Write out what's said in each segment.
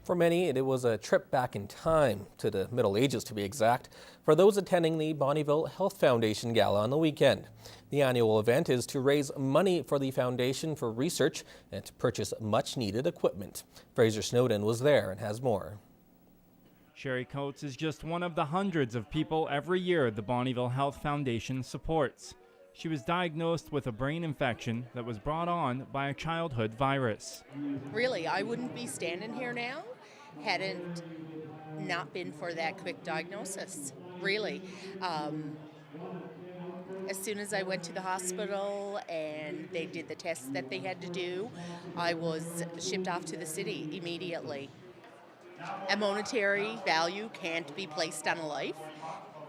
For many, it was a trip back in time, to the Middle Ages to be exact, for those attending the Bonnyville Health Foundation Gala on the weekend. The annual event is to raise money for the foundation for research and to purchase much-needed equipment. Fraser Snowden was there and has more. Sherry Coates is just one of the hundreds of people every year the Bonnyville Health Foundation supports. She was diagnosed with a brain infection that was brought on by a childhood virus. Really, I wouldn't be standing here now hadn't not been for that quick diagnosis, really. As soon as I went to the hospital and they did the tests that they had to do, I was shipped off to the city immediately. A monetary value can't be placed on a life,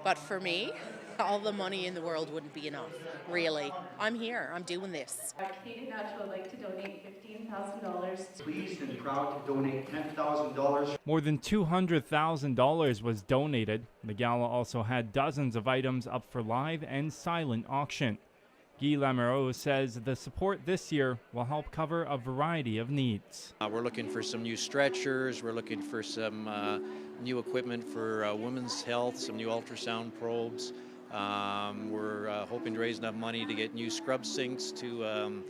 but for me, all the money in the world wouldn't be enough, really. I'm here, I'm doing this. Katie Nacho would like to donate $15,000. Pleased and proud to donate $10,000. More than $200,000 was donated. The gala also had dozens of items up for live and silent auction. Guy Lamoureux says the support this year will help cover a variety of needs. We're looking for some new stretchers, we're looking for some new equipment for women's health, some new ultrasound probes. We're hoping to raise enough money to get new scrub sinks to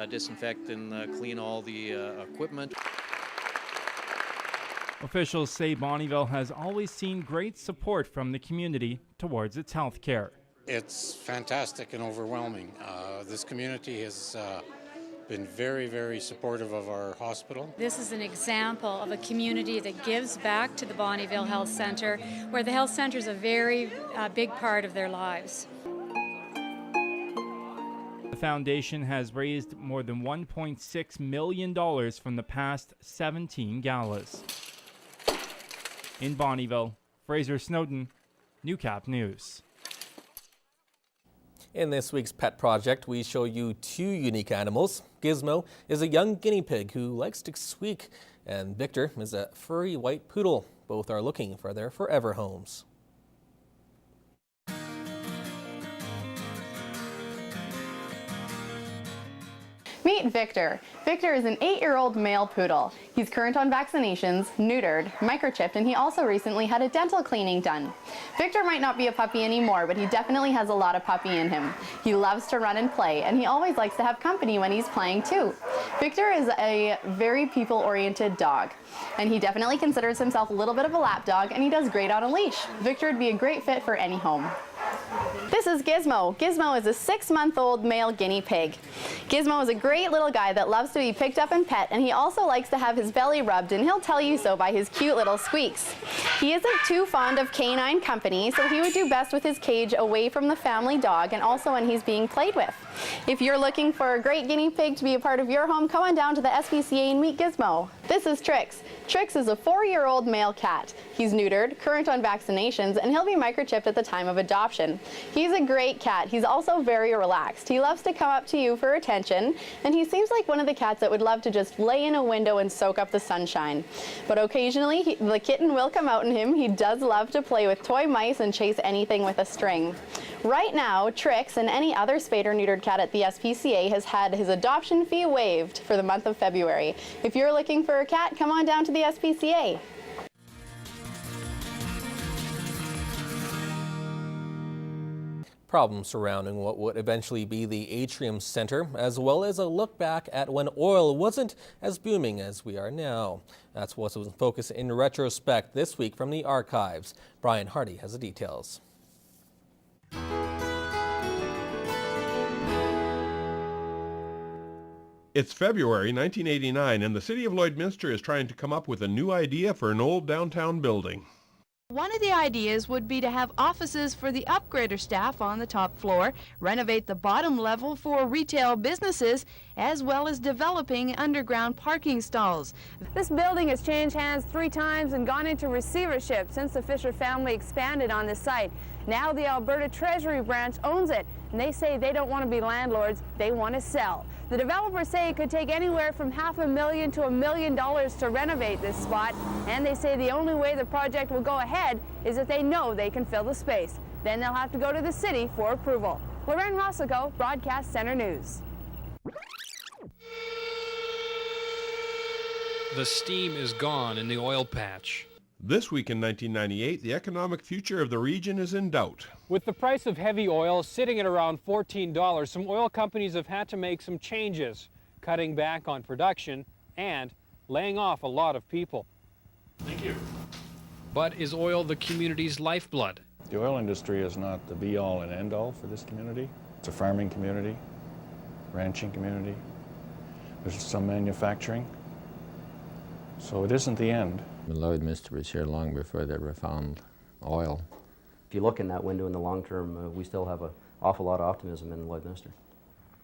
disinfect and clean all the equipment. Officials say Bonnyville has always seen great support from the community towards its health care. It's fantastic and overwhelming. This community has been very, very supportive of our hospital. This is an example of a community that gives back to the Bonnyville Health Centre, where the health centre is a very big part of their lives. The foundation has raised more than $1.6 million from the past 17 galas. In Bonnyville, Fraser Snowden, Newcap News. In this week's Pet Project, we show you two unique animals. Gizmo is a young guinea pig who likes to squeak, and Victor is a furry white poodle. Both are looking for their forever homes. Meet Victor. Victor is an 8-year-old male poodle. He's current on vaccinations, neutered, microchipped, and he also recently had a dental cleaning done. Victor might not be a puppy anymore, but he definitely has a lot of puppy in him. He loves to run and play, and he always likes to have company when he's playing too. Victor is a very people-oriented dog, and he definitely considers himself a little bit of a lap dog, and he does great on a leash. Victor would be a great fit for any home. This is Gizmo. Gizmo is a 6-month-old male guinea pig. Gizmo is a great little guy that loves to be picked up and pet, and he also likes to have his belly rubbed, and he'll tell you so by his cute little squeaks. He isn't too fond of canine company, so he would do best with his cage away from the family dog and also when he's being played with. If you're looking for a great guinea pig to be a part of your home, come on down to the SPCA and meet Gizmo. This is Trix. Trix is a 4-year-old male cat. He's neutered, current on vaccinations, and he'll be microchipped at the time of adoption. He's a great cat. He's also very relaxed. He loves to come up to you for attention, and he seems like one of the cats that would love to just lay in a window and soak up the sunshine. But occasionally, the kitten will come out in him. He does love to play with toy mice and chase anything with a string. Right now, Trix and any other spayed or neutered cat at the SPCA has had his adoption fee waived for the month of February. If you're looking for a cat, come on down to the SPCA. Problems surrounding what would eventually be the Atrium Center, as well as a look back at when oil wasn't as booming as we are now. That's what's in focus in Retrospect this week from the archives. Brian Hardy has the details. It's February 1989, and the city of Lloydminster is trying to come up with a new idea for an old downtown building. One of the ideas would be to have offices for the upgrader staff on the top floor, renovate the bottom level for retail businesses, as well as developing underground parking stalls. This building has changed hands 3 times and gone into receivership since the Fisher family expanded on this site. Now the Alberta Treasury branch owns it, and they say they don't want to be landlords, they want to sell. The developers say it could take anywhere from $500,000 to $1 million to renovate this spot, and they say the only way the project will go ahead is if they know they can fill the space. Then they'll have to go to the city for approval. Lorraine Rossico, Broadcast Center News. The steam is gone in the oil patch. This week in 1998, the economic future of the region is in doubt. With the price of heavy oil sitting at around $14, some oil companies have had to make some changes, cutting back on production and laying off a lot of people. Thank you. But is oil the community's lifeblood? The oil industry is not the be-all and end-all for this community. It's a farming community, ranching community. There's some manufacturing. So it isn't the end. Lloydminster was here long before they ever found oil. If you look in that window in the long term, we still have an awful lot of optimism in Lloydminster.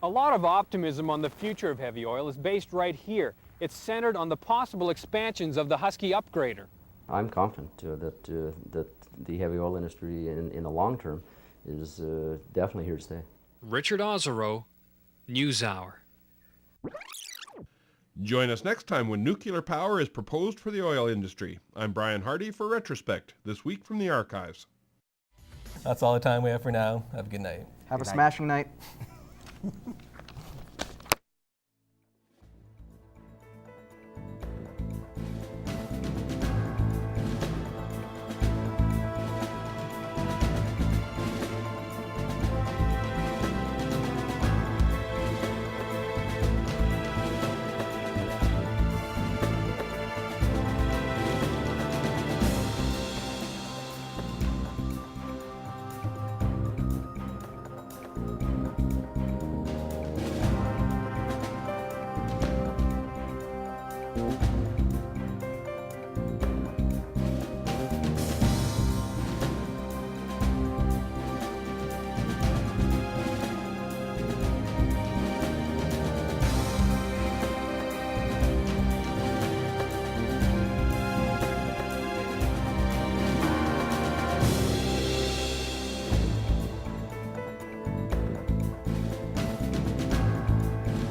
A lot of optimism on the future of heavy oil is based right here. It's centered on the possible expansions of the Husky Upgrader. I'm confident that the heavy oil industry in the long term is definitely here to stay. Richard Ozero, NewsHour. Join us next time when nuclear power is proposed for the oil industry. I'm Brian Hardy for Retrospect, this week from the archives. That's all the time we have for now. Have a good night. Have a smashing night.